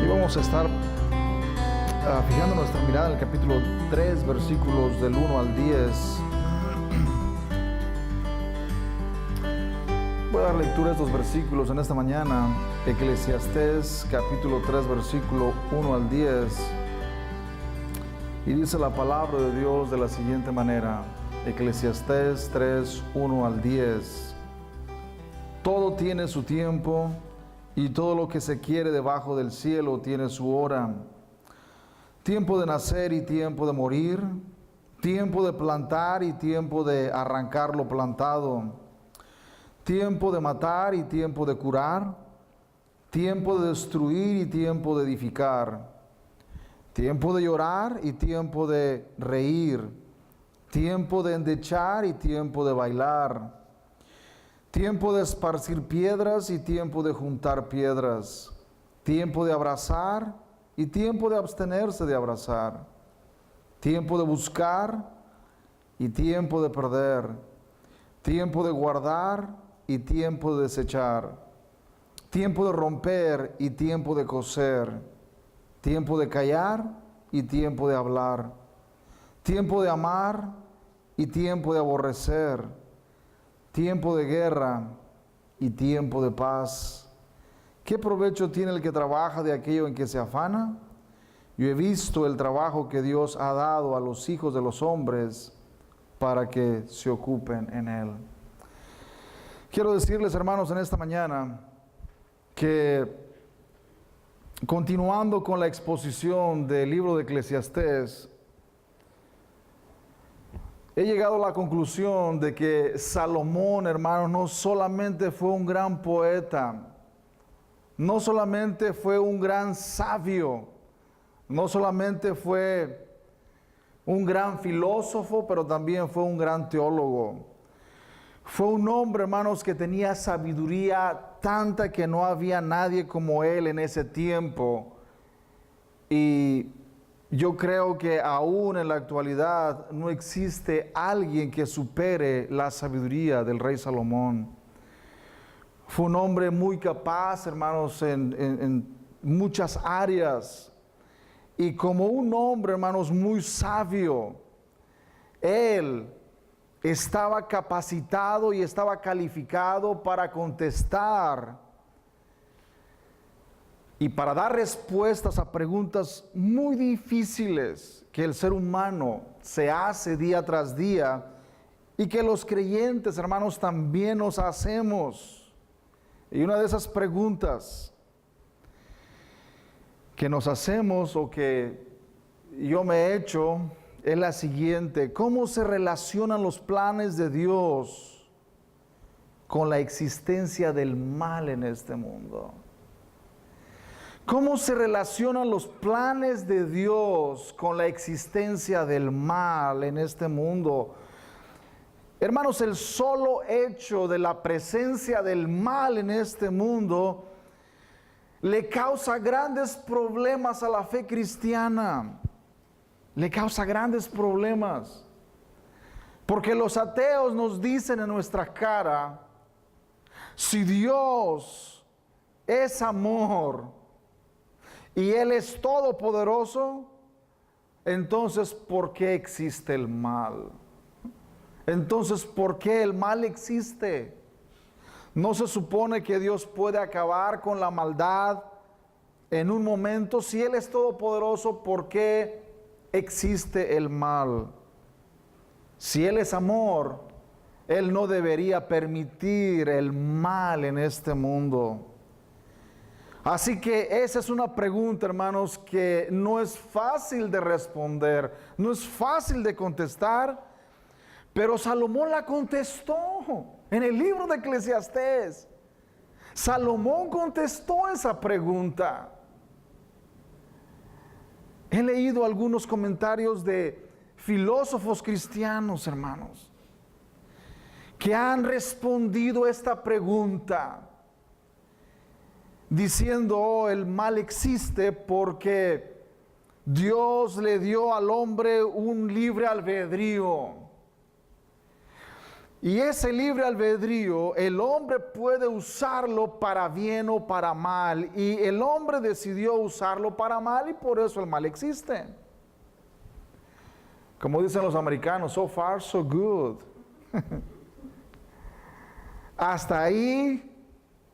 vamos a estar fijando nuestra mirada en el capítulo 3, versículos del 1 al 10. Voy a dar lectura a estos versículos en esta mañana. Eclesiastés, capítulo 3, versículo 1 al 10. Y dice la palabra de Dios de la siguiente manera. Eclesiastés 3, 1 al 10. Todo tiene su tiempo, y todo lo que se quiere debajo del cielo tiene su hora. Tiempo de nacer y tiempo de morir, tiempo de plantar y tiempo de arrancar lo plantado, tiempo de matar y tiempo de curar, tiempo de destruir y tiempo de edificar, tiempo de llorar y tiempo de reír, tiempo de endechar y tiempo de bailar, tiempo de esparcir piedras y tiempo de juntar piedras, tiempo de abrazar y tiempo de abstenerse de abrazar, tiempo de buscar y tiempo de perder, tiempo de guardar y tiempo de desechar, tiempo de romper y tiempo de coser, tiempo de callar y tiempo de hablar, tiempo de amar y tiempo de aborrecer, tiempo de guerra y tiempo de paz. ¿Qué provecho tiene el que trabaja de aquello en que se afana? Yo he visto el trabajo que Dios ha dado a los hijos de los hombres para que se ocupen en él. Quiero decirles, hermanos, en esta mañana que continuando con la exposición del libro de Eclesiastés, he llegado a la conclusión de que Salomón, hermanos, no solamente fue un gran poeta, no solamente fue un gran sabio, no solamente fue un gran filósofo, pero también fue un gran teólogo. Fue un hombre, hermanos, que tenía sabiduría tanta que no había nadie como él en ese tiempo. Y yo creo que aún en la actualidad no existe alguien que supere la sabiduría del rey Salomón. Fue un hombre muy capaz, hermanos, en muchas áreas. Y como un hombre, hermanos, muy sabio, él estaba capacitado y estaba calificado para contestar y para dar respuestas a preguntas muy difíciles que el ser humano se hace día tras día y que los creyentes, hermanos, también nos hacemos. Y una de esas preguntas que nos hacemos o que yo me he hecho es la siguiente: ¿cómo se relacionan los planes de Dios con la existencia del mal en este mundo? ¿Cómo se relacionan los planes de Dios con la existencia del mal en este mundo? Hermanos, el solo hecho de la presencia del mal en este mundo le causa grandes problemas a la fe cristiana. Le causa grandes problemas. Porque los ateos nos dicen en nuestra cara: si Dios es amor y Él es todopoderoso, entonces ¿por qué existe el mal? Entonces, ¿por qué el mal existe? ¿No se supone que Dios puede acabar con la maldad en un momento? Si Él es todopoderoso, ¿por qué existe el mal? Si Él es amor, Él no debería permitir el mal en este mundo. Así que esa es una pregunta, hermanos, que no es fácil de responder, no es fácil de contestar, pero Salomón la contestó en el libro de Eclesiastés. Salomón contestó esa pregunta. He leído algunos comentarios de filósofos cristianos, hermanos, que han respondido esta pregunta diciendo: oh, el mal existe porque Dios le dio al hombre un libre albedrío. Y ese libre albedrío, el hombre puede usarlo para bien o para mal. Y el hombre decidió usarlo para mal y por eso el mal existe. Como dicen los americanos, so far so good. Hasta ahí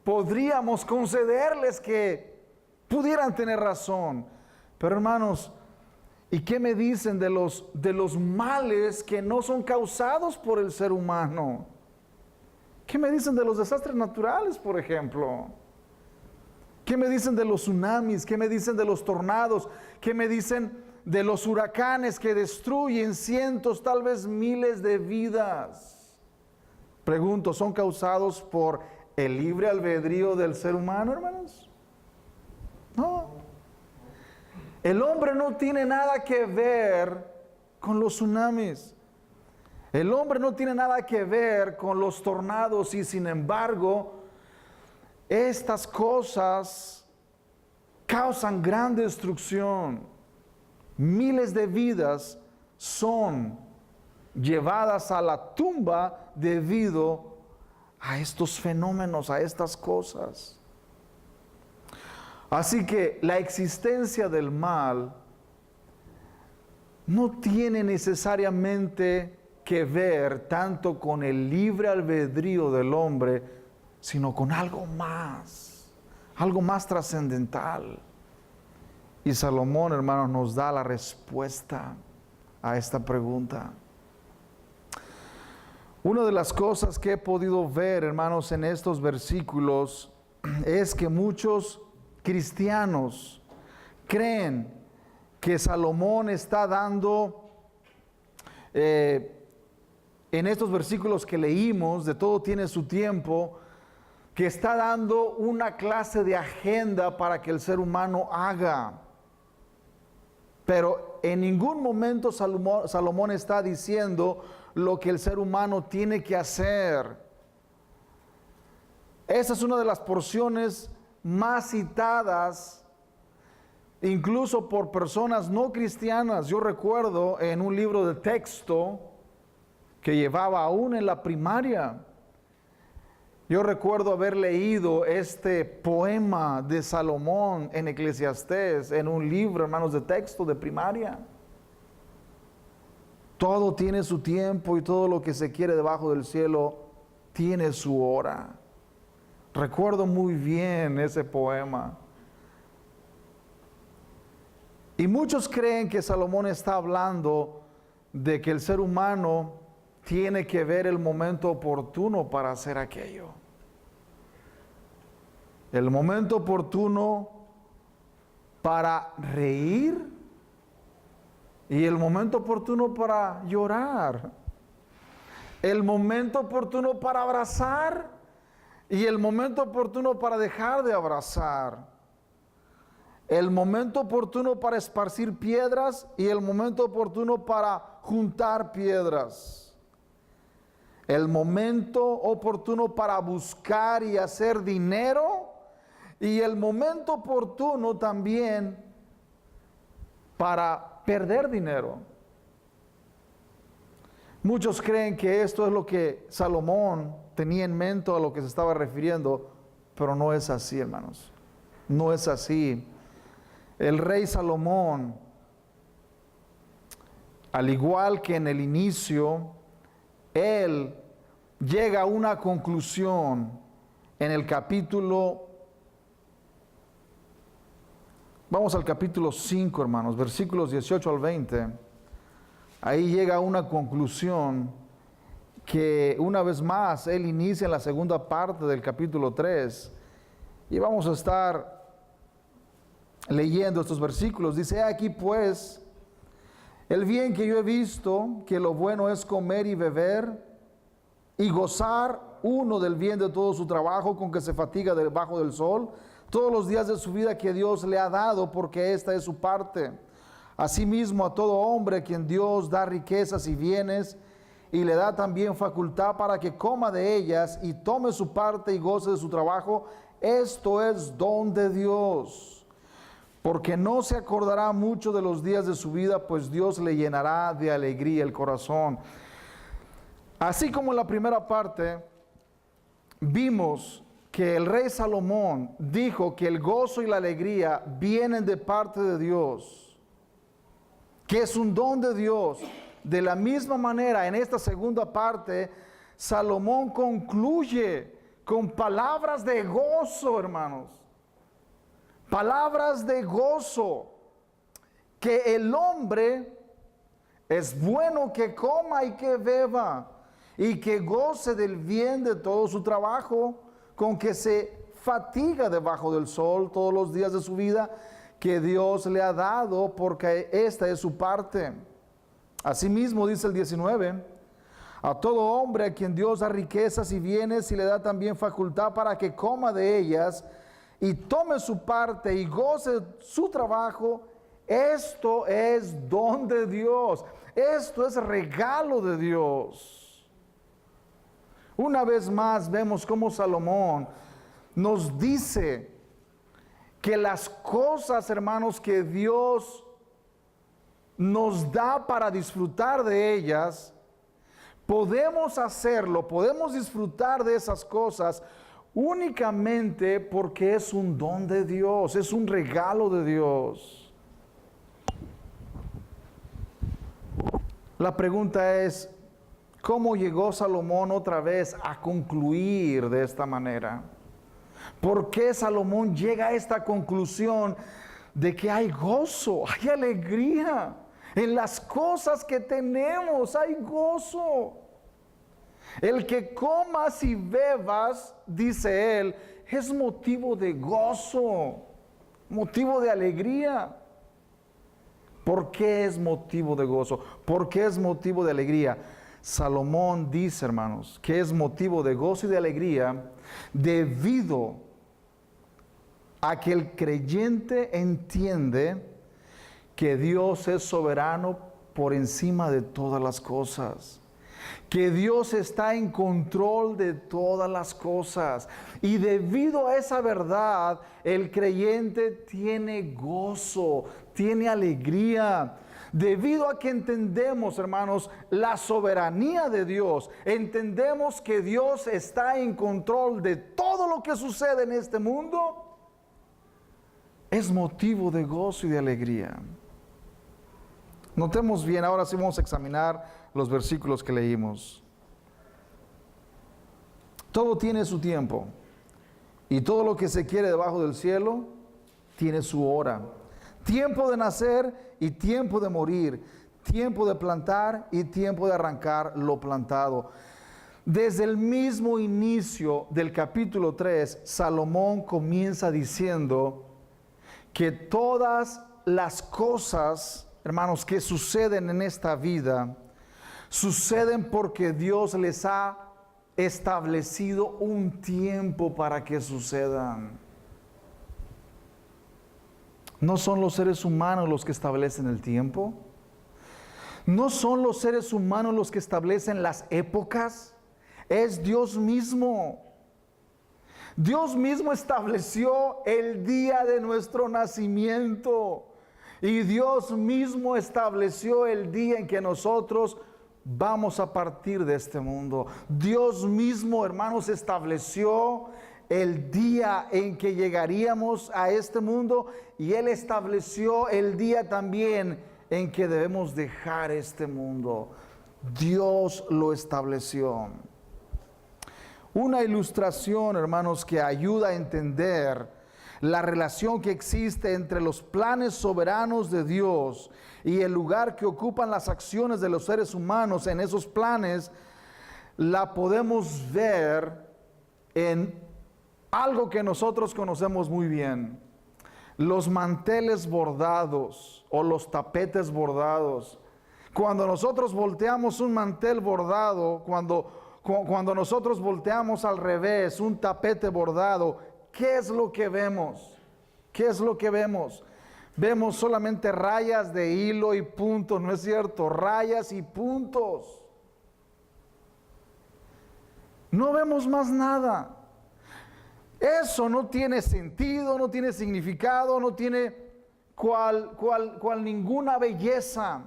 podríamos concederles que pudieran tener razón. Pero hermanos, ¿y qué me dicen de los males que no son causados por el ser humano? ¿Qué me dicen de los desastres naturales, por ejemplo? ¿Qué me dicen de los tsunamis? ¿Qué me dicen de los tornados? ¿Qué me dicen de los huracanes que destruyen cientos, tal vez miles de vidas? Pregunto, ¿son causados por el libre albedrío del ser humano, hermanos? No. El hombre no tiene nada que ver con los tsunamis. El hombre no tiene nada que ver con los tornados y sin embargo, estas cosas causan gran destrucción. Miles de vidas son llevadas a la tumba debido a estos fenómenos, a estas cosas. Así que la existencia del mal no tiene necesariamente que ver tanto con el libre albedrío del hombre, sino con algo más trascendental. Y Salomón, hermanos, nos da la respuesta a esta pregunta. Una de las cosas que he podido ver, hermanos, en estos versículos es que muchos cristianos creen que Salomón está dando, en estos versículos que leímos, de todo tiene su tiempo, que está dando una clase de agenda para que el ser humano haga. Pero en ningún momento Salomón está diciendo lo que el ser humano tiene que hacer. Esa es una de las porciones más citadas, incluso por personas no cristianas. Yo recuerdo en un libro de texto que llevaba aún en la primaria, yo recuerdo haber leído este poema de Salomón en Eclesiastés, en un libro, hermanos, de texto de primaria. Todo tiene su tiempo y todo lo que se quiere debajo del cielo tiene su hora. Recuerdo muy bien ese poema. Y muchos creen que Salomón está hablando de que el ser humano tiene que ver el momento oportuno para hacer aquello. El momento oportuno para reír y el momento oportuno para llorar. El momento oportuno para abrazar y el momento oportuno para dejar de abrazar. El momento oportuno para esparcir piedras y el momento oportuno para juntar piedras. El momento oportuno para buscar y hacer dinero y el momento oportuno también para perder dinero. Muchos creen que esto es lo que Salomón tenía en mente, a lo que se estaba refiriendo, pero no es así, hermanos. No es así. El rey Salomón, al igual que en el inicio, él llega a una conclusión en el capítulo, vamos al capítulo 5, hermanos, versículos 18 al 20. Ahí llega a una conclusión que una vez más él inicia en la segunda parte del capítulo 3. Y vamos a estar leyendo estos versículos. Dice: aquí pues el bien que yo he visto, que lo bueno es comer y beber y gozar uno del bien de todo su trabajo con que se fatiga debajo del sol, todos los días de su vida que Dios le ha dado, porque esta es su parte. Asimismo a todo hombre a quien Dios da riquezas y bienes, y le da también facultad para que coma de ellas y tome su parte y goce de su trabajo, esto es don de Dios. Porque no se acordará mucho de los días de su vida, pues Dios le llenará de alegría el corazón. Así como en la primera parte vimos que el rey Salomón dijo que el gozo y la alegría vienen de parte de Dios, que es un don de Dios. De la misma manera, en esta segunda parte, Salomón concluye con palabras de gozo, hermanos. Palabras de gozo. Que el hombre es bueno que coma y que beba, y que goce del bien de todo su trabajo, con que se fatiga debajo del sol todos los días de su vida, que Dios le ha dado, porque esta es su parte. Asimismo, dice el 19, a todo hombre a quien Dios da riquezas y bienes y le da también facultad para que coma de ellas y tome su parte y goce su trabajo, esto es don de Dios, esto es regalo de Dios. Una vez más vemos cómo Salomón nos dice que las cosas, hermanos, que Dios nos da para disfrutar de ellas, podemos hacerlo, podemos disfrutar de esas cosas únicamente porque es un don de Dios, es un regalo de Dios. La pregunta es, ¿cómo llegó Salomón otra vez a concluir de esta manera? ¿Por qué Salomón llega a esta conclusión de que hay gozo, hay alegría? En las cosas que tenemos hay gozo. El que comas y bebas, dice él, es motivo de gozo, motivo de alegría. ¿Por qué es motivo de gozo? ¿Por qué es motivo de alegría? Salomón dice, hermanos, que es motivo de gozo y de alegría debido a que el creyente entiende que Dios es soberano por encima de todas las cosas, que Dios está en control de todas las cosas, y debido a esa verdad, el creyente tiene gozo, tiene alegría. Debido a que entendemos, hermanos, la soberanía de Dios, entendemos que Dios está en control de todo lo que sucede en este mundo, es motivo de gozo y de alegría. Notemos bien, ahora sí vamos a examinar los versículos que leímos. Todo tiene su tiempo, y todo lo que se quiere debajo del cielo tiene su hora. Tiempo de nacer y tiempo de morir, tiempo de plantar y tiempo de arrancar lo plantado. Desde el mismo inicio del capítulo 3, Salomón comienza diciendo que todas las cosas, hermanos, que suceden en esta vida, suceden porque Dios les ha establecido un tiempo para que sucedan. ¿No son los seres humanos los que establecen el tiempo? ¿No son los seres humanos los que establecen las épocas? Es Dios mismo. Dios mismo estableció el día de nuestro nacimiento. Y Dios mismo estableció el día en que nosotros vamos a partir de este mundo. Dios mismo, hermanos, estableció el día en que llegaríamos a este mundo, y Él estableció el día también en que debemos dejar este mundo. Dios lo estableció. Una ilustración, hermanos, que ayuda a entender la relación que existe entre los planes soberanos de Dios y el lugar que ocupan las acciones de los seres humanos en esos planes, la podemos ver en algo que nosotros conocemos muy bien: los manteles bordados o los tapetes bordados. Cuando nosotros volteamos un mantel bordado, cuando nosotros volteamos al revés un tapete bordado, ¿qué es lo que vemos? ¿Qué es lo que vemos? Vemos solamente rayas de hilo y puntos, ¿no es cierto? Rayas y puntos. No vemos más nada. Eso no tiene sentido, no tiene significado, no tiene cual ninguna belleza.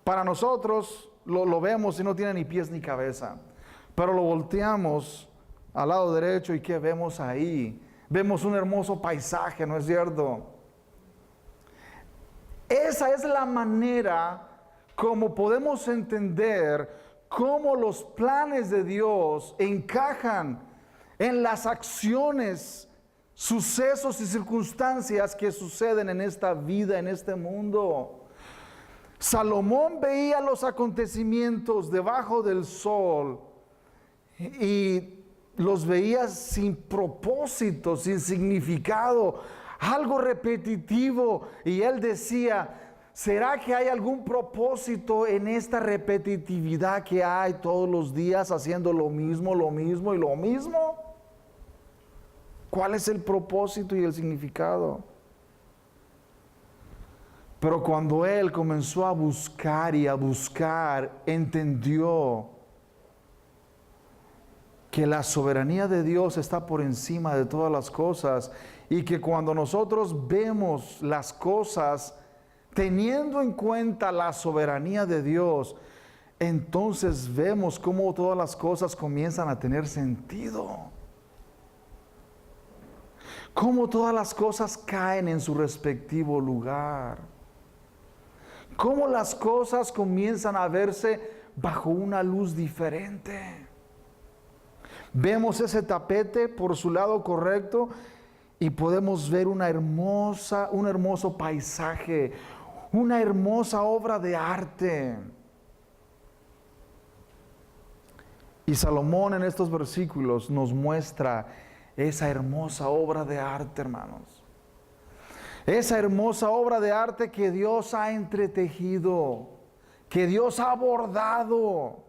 Para nosotros, lo vemos y no tiene ni pies ni cabeza. Pero lo volteamos al lado derecho y ¿qué vemos ahí? Vemos un hermoso paisaje, ¿no es cierto? Esa es la manera como podemos entender cómo los planes de Dios encajan en las acciones, sucesos y circunstancias que suceden en esta vida, en este mundo. Salomón veía los acontecimientos debajo del sol y los veía sin propósito, sin significado, algo repetitivo. Y él decía, ¿será que hay algún propósito en esta repetitividad que hay todos los días haciendo lo mismo y lo mismo? ¿Cuál es el propósito y el significado? Pero cuando él comenzó a buscar y a buscar, entendió que la soberanía de Dios está por encima de todas las cosas y que cuando nosotros vemos las cosas teniendo en cuenta la soberanía de Dios, entonces vemos cómo todas las cosas comienzan a tener sentido. Cómo todas las cosas caen en su respectivo lugar. Cómo las cosas comienzan a verse bajo una luz diferente. Vemos ese tapete por su lado correcto y podemos ver un hermoso paisaje, una hermosa obra de arte. Y Salomón en estos versículos nos muestra esa hermosa obra de arte, hermanos. Esa hermosa obra de arte que Dios ha entretejido, que Dios ha bordado.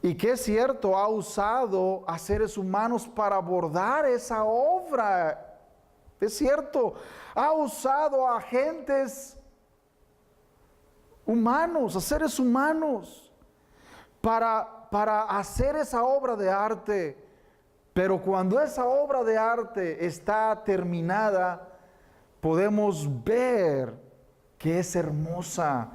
Y que es cierto, ha usado a seres humanos para bordar esa obra. Es cierto, ha usado a agentes humanos, a seres humanos, para hacer esa obra de arte. Pero cuando esa obra de arte está terminada, podemos ver que es hermosa.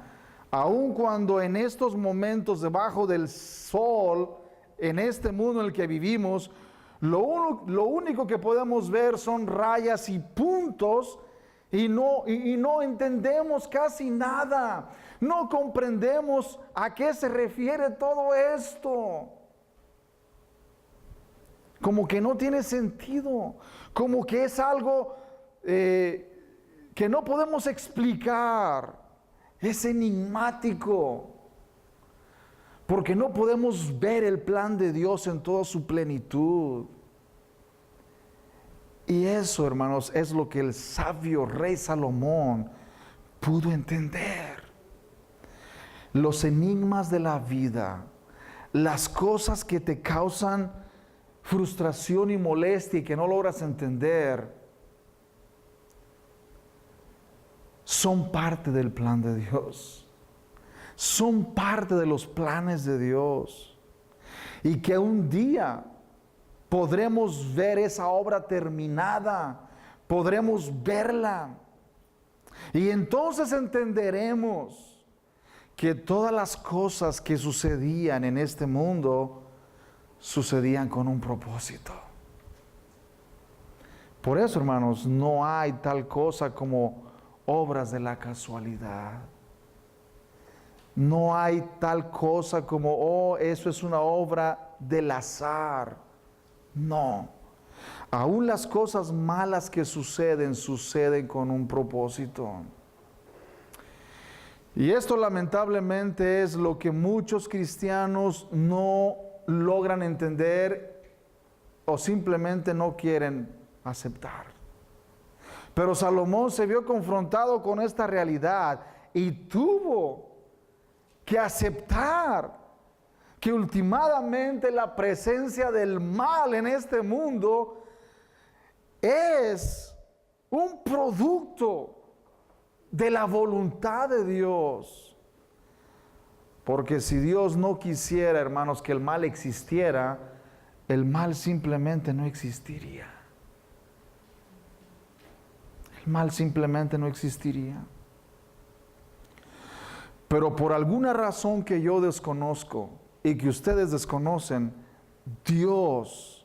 Aun cuando en estos momentos debajo del sol, en este mundo en el que vivimos, lo único que podemos ver son rayas y puntos y no entendemos casi nada. No comprendemos a qué se refiere todo esto. Como que no tiene sentido, como que es algo que no podemos explicar. Es enigmático, porque no podemos ver el plan de Dios en toda su plenitud. Y eso, hermanos, es lo que el sabio rey Salomón pudo entender. Los enigmas de la vida, las cosas que te causan frustración y molestia y que no logras entender, son parte del plan de Dios. Son parte de los planes de Dios. Y que un día podremos ver esa obra terminada, podremos verla. Y entonces entenderemos que todas las cosas que sucedían en este mundo sucedían con un propósito. Por eso, hermanos, no hay tal cosa como obras de la casualidad. No hay tal cosa como, eso es una obra del azar. No. Aún las cosas malas que suceden con un propósito. Y esto lamentablemente es lo que muchos cristianos no logran entender o simplemente no quieren aceptar. Pero Salomón se vio confrontado con esta realidad y tuvo que aceptar que últimamente la presencia del mal en este mundo es un producto de la voluntad de Dios. Porque si Dios no quisiera, hermanos, que el mal existiera, el mal simplemente no existiría. El mal simplemente no existiría. Pero por alguna razón que yo desconozco y que ustedes desconocen, Dios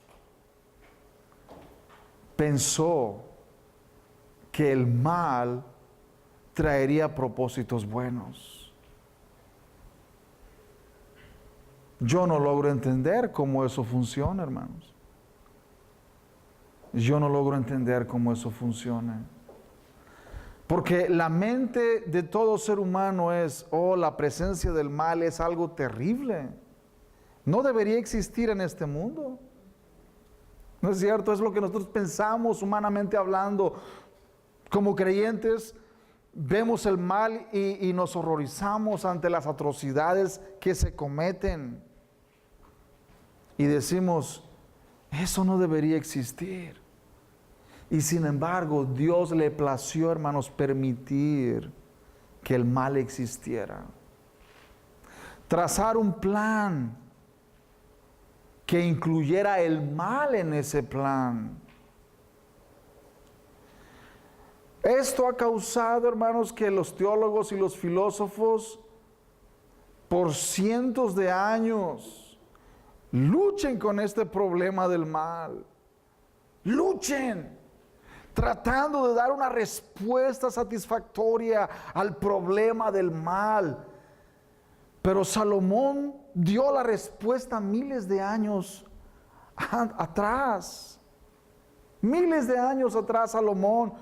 pensó que el mal traería propósitos buenos. Yo no logro entender cómo eso funciona, hermanos. Yo no logro entender cómo eso funciona. Porque la mente de todo ser humano es, la presencia del mal es algo terrible. No debería existir en este mundo. ¿No es cierto? Es lo que nosotros pensamos humanamente hablando. Como creyentes, vemos el mal y nos horrorizamos ante las atrocidades que se cometen. Y decimos, eso no debería existir. Y sin embargo, Dios le plació, hermanos, permitir que el mal existiera. Trazar un plan que incluyera el mal en ese plan. Esto ha causado, hermanos, que los teólogos y los filósofos por cientos de años luchen con este problema del mal. Luchen, tratando de dar una respuesta satisfactoria al problema del mal. Pero Salomón dio la respuesta miles de años atrás. Miles de años atrás Salomón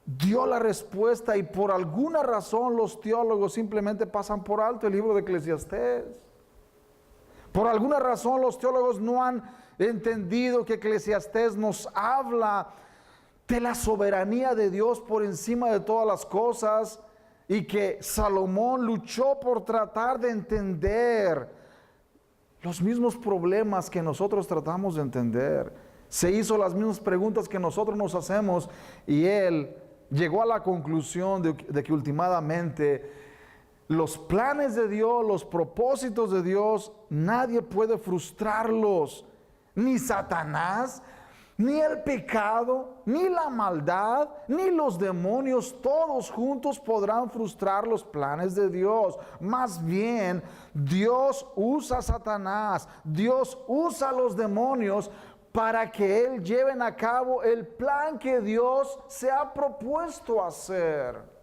dio la respuesta, y por alguna razón los teólogos simplemente pasan por alto el libro de Eclesiastés. Por alguna razón los teólogos no han entendido que Eclesiastés nos habla de la soberanía de Dios por encima de todas las cosas, y que Salomón luchó por tratar de entender los mismos problemas que nosotros tratamos de entender. Se hizo las mismas preguntas que nosotros nos hacemos, y él llegó a la conclusión de que últimamente los planes de Dios, los propósitos de Dios, nadie puede frustrarlos. Ni Satanás, ni el pecado, ni la maldad, ni los demonios, todos juntos podrán frustrar los planes de Dios. Más bien, Dios usa a Satanás, Dios usa a los demonios para que Él lleven a cabo el plan que Dios se ha propuesto hacer.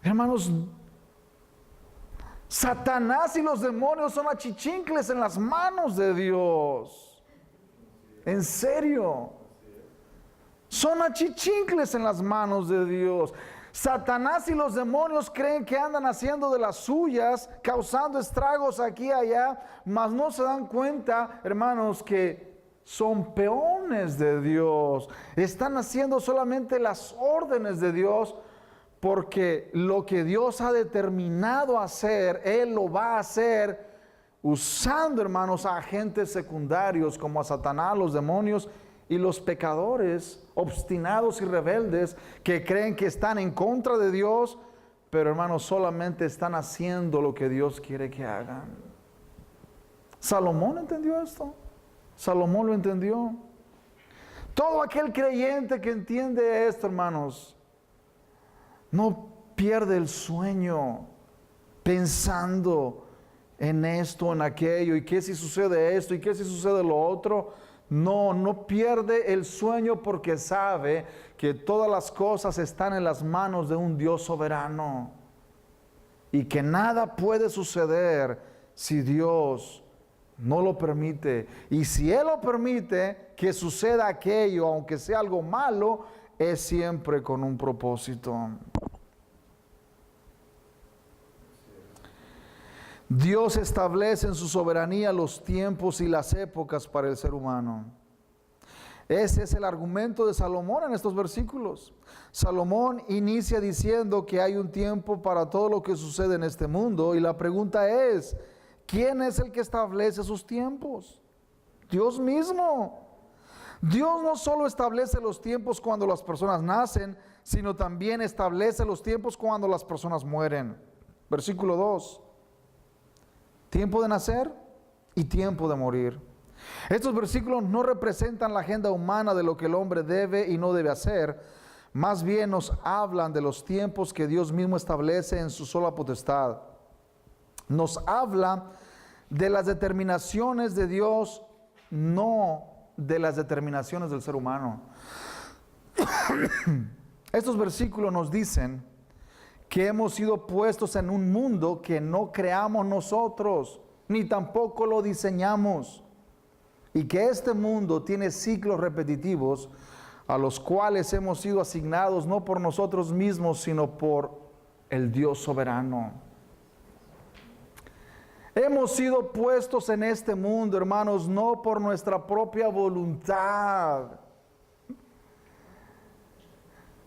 Hermanos, Satanás y los demonios son achichincles en las manos de Dios. En serio. Son achichincles en las manos de Dios. Satanás y los demonios creen que andan haciendo de las suyas, causando estragos aquí y allá, mas no se dan cuenta, hermanos, que son peones de Dios. Están haciendo solamente las órdenes de Dios, porque lo que Dios ha determinado hacer, Él lo va a hacer usando, hermanos, a agentes secundarios como a Satanás, los demonios y los pecadores obstinados y rebeldes que creen que están en contra de Dios, pero, hermanos, solamente están haciendo lo que Dios quiere que hagan. Salomón entendió esto. Salomón lo entendió. Todo aquel creyente que entiende esto, hermanos, no pierde el sueño pensando en esto, en aquello, y qué si sucede esto, y qué si sucede lo otro. No pierde el sueño, porque sabe que todas las cosas están en las manos de un Dios soberano, y que nada puede suceder si Dios no lo permite. Y si Él lo permite que suceda aquello, aunque sea algo malo, es siempre con un propósito. Dios establece en su soberanía los tiempos y las épocas para el ser humano. Ese es el argumento de Salomón en estos versículos. Salomón inicia diciendo que hay un tiempo para todo lo que sucede en este mundo, y la pregunta es, ¿quién es el que establece sus tiempos? Dios mismo. Dios no solo establece los tiempos cuando las personas nacen, sino también establece los tiempos cuando las personas mueren. Versículo 2. Tiempo de nacer y tiempo de morir. Estos versículos no representan la agenda humana de lo que el hombre debe y no debe hacer, más bien nos hablan de los tiempos que Dios mismo establece en su sola potestad. Nos habla de las determinaciones de Dios, no de las determinaciones del ser humano. Estos versículos nos dicen que hemos sido puestos en un mundo que no creamos nosotros, ni tampoco lo diseñamos, y que este mundo tiene ciclos repetitivos a los cuales hemos sido asignados no por nosotros mismos, sino por el Dios soberano. Hemos sido puestos en este mundo, hermanos, no por nuestra propia voluntad.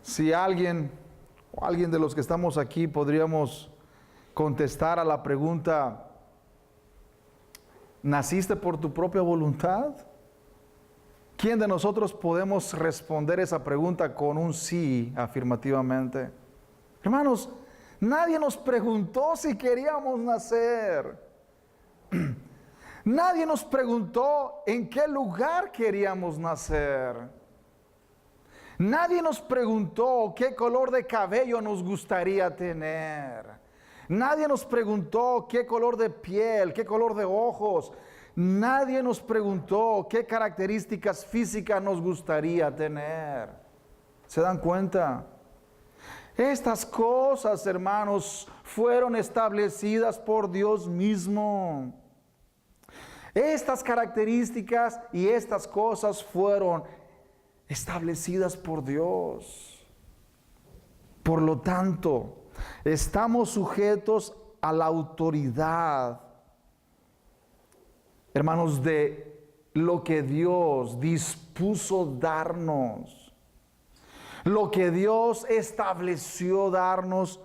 Si alguien de los que estamos aquí podríamos contestar a la pregunta, ¿naciste por tu propia voluntad? ¿Quién de nosotros podemos responder esa pregunta con un sí afirmativamente? Hermanos, nadie nos preguntó si queríamos nacer. Nadie nos preguntó en qué lugar queríamos nacer. Nadie nos preguntó qué color de cabello nos gustaría tener. Nadie nos preguntó qué color de piel, qué color de ojos. Nadie nos preguntó qué características físicas nos gustaría tener. ¿Se dan cuenta? Estas cosas, hermanos, fueron establecidas por Dios mismo. Estas características y estas cosas fueron establecidas por Dios. Por lo tanto, estamos sujetos a la autoridad, hermanos, de lo que Dios dispuso darnos, lo que Dios estableció darnos.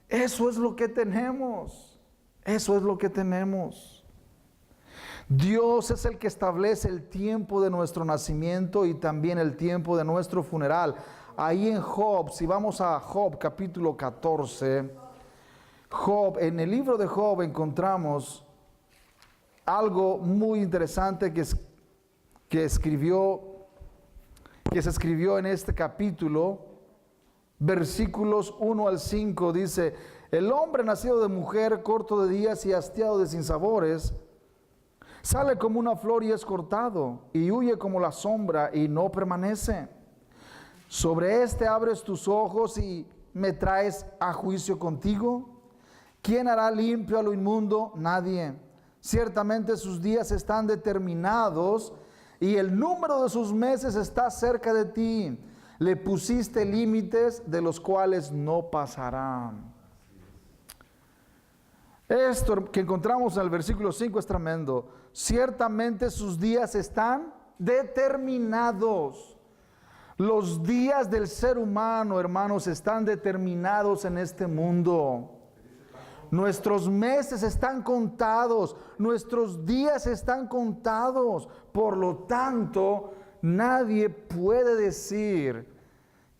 Eso es lo que tenemos. Eso es lo que tenemos. Dios es el que establece el tiempo de nuestro nacimiento y también el tiempo de nuestro funeral. Ahí en Job, si vamos a Job capítulo 14, Job, en el libro de Job encontramos algo muy interesante que se escribió en este capítulo, versículos 1 al 5, dice: el hombre nacido de mujer, corto de días y hastiado de sinsabores, sale como una flor y es cortado, y huye como la sombra y no permanece. Sobre este abres tus ojos y me traes a juicio contigo. ¿Quién hará limpio a lo inmundo? Nadie. Ciertamente sus días están determinados y el número de sus meses está cerca de ti. Le pusiste límites de los cuales no pasarán. Esto que encontramos en el versículo 5 es tremendo. Ciertamente sus días están determinados. Los días del ser humano, hermanos, están determinados en este mundo. Nuestros meses están contados, nuestros días están contados. Por lo tanto, nadie puede decir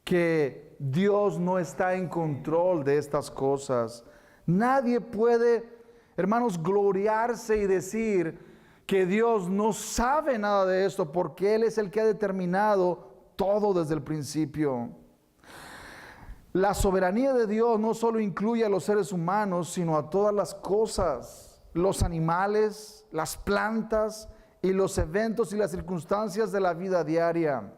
que Dios no está en control de estas cosas. Nadie puede, hermanos, gloriarse y decir que Dios no sabe nada de esto, porque Él es el que ha determinado todo desde el principio. La soberanía de Dios no solo incluye a los seres humanos, sino a todas las cosas, los animales, las plantas y los eventos y las circunstancias de la vida diaria.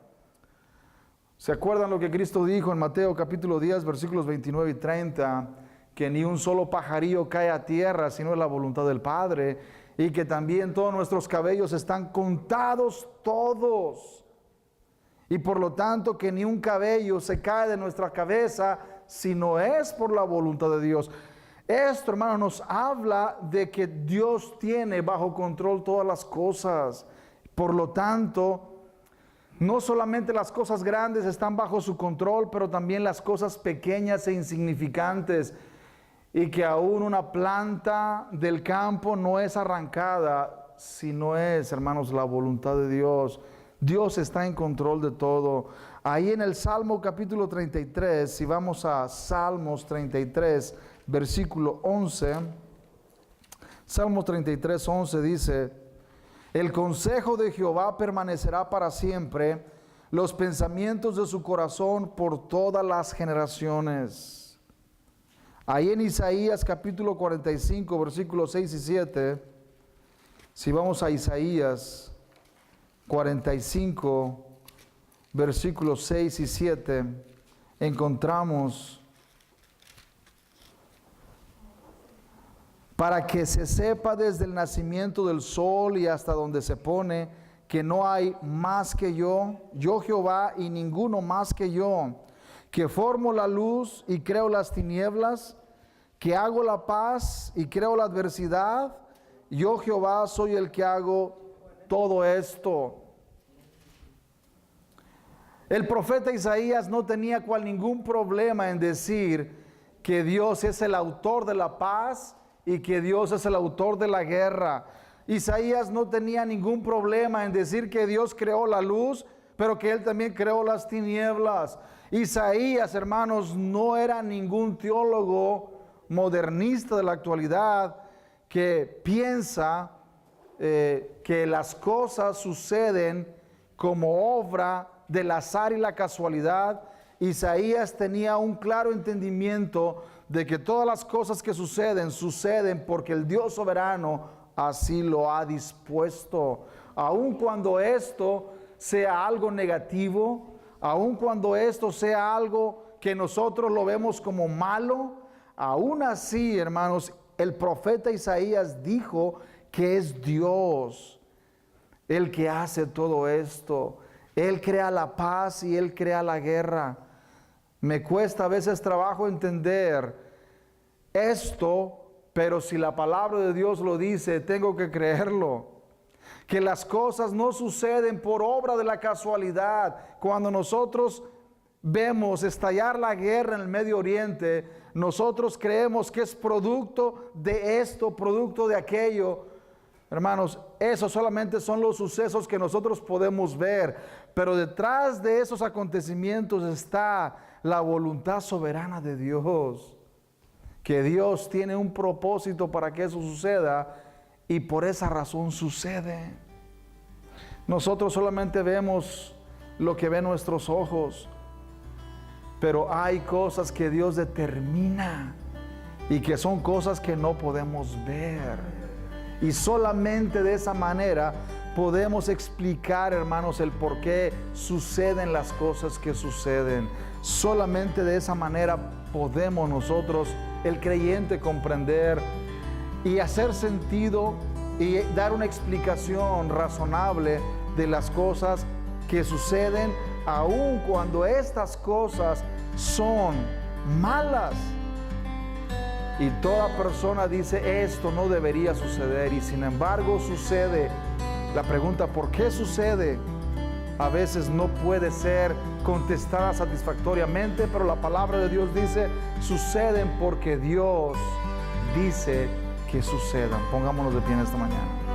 ¿Se acuerdan lo que Cristo dijo en Mateo capítulo 10, versículos 29 y 30? Que ni un solo pajarillo cae a tierra, sino es la voluntad del Padre, y que también todos nuestros cabellos están contados todos. Y por lo tanto que ni un cabello se cae de nuestra cabeza si no es por la voluntad de Dios. Esto, hermano, nos habla de que Dios tiene bajo control todas las cosas. Por lo tanto, no solamente las cosas grandes están bajo su control, pero también las cosas pequeñas e insignificantes. Y que aún una planta del campo no es arrancada si no es, hermanos, la voluntad de Dios. Dios está en control de todo. Ahí en el Salmo capítulo 33, si vamos a Salmos 33, versículo 11, Salmos 33, 11 dice: el consejo de Jehová permanecerá para siempre, los pensamientos de su corazón por todas las generaciones. Ahí en Isaías capítulo 45, versículos 6 y 7, si vamos a Isaías 45, versículos 6 y 7, encontramos: para que se sepa desde el nacimiento del sol y hasta donde se pone, que no hay más que yo Jehová, y ninguno más que yo, que formo la luz y creo las tinieblas, que hago la paz y creo la adversidad. Yo Jehová soy el que hago todo esto. El profeta Isaías no tenía ningún problema en decir que Dios es el autor de la paz y que Dios es el autor de la guerra. Isaías no tenía ningún problema en decir que Dios creó la luz, pero que Él también creó las tinieblas. Isaías, hermanos, no era ningún teólogo modernista de la actualidad que piensa que las cosas suceden como obra del azar y la casualidad. Isaías tenía un claro entendimiento de que todas las cosas que suceden porque el Dios soberano así lo ha dispuesto. Aun cuando esto sea algo negativo, aun cuando esto sea algo que nosotros lo vemos como malo, aún así, hermanos, el profeta Isaías dijo que es Dios el que hace todo esto. Él crea la paz y Él crea la guerra. Me cuesta a veces trabajo entender esto, pero si la palabra de Dios lo dice, tengo que creerlo. Que las cosas no suceden por obra de la casualidad. Cuando nosotros vemos estallar la guerra en el Medio Oriente, nosotros creemos que es producto de esto, producto de aquello. Hermanos, esos solamente son los sucesos que nosotros podemos ver, pero detrás de esos acontecimientos está la voluntad soberana de Dios, que Dios tiene un propósito para que eso suceda y por esa razón sucede. Nosotros solamente vemos lo que ven nuestros ojos, pero hay cosas que Dios determina y que son cosas que no podemos ver. Y solamente de esa manera podemos explicar, hermanos, el por qué suceden las cosas que suceden. Solamente de esa manera podemos nosotros, el creyente, comprender y hacer sentido y dar una explicación razonable de las cosas que suceden, aun cuando estas cosas son malas. Y toda persona dice, esto no debería suceder, y sin embargo sucede. La pregunta, ¿por qué sucede?, a veces no puede ser contestada satisfactoriamente, pero la palabra de Dios dice, suceden porque Dios dice que sucedan. Pongámonos de pie en esta mañana.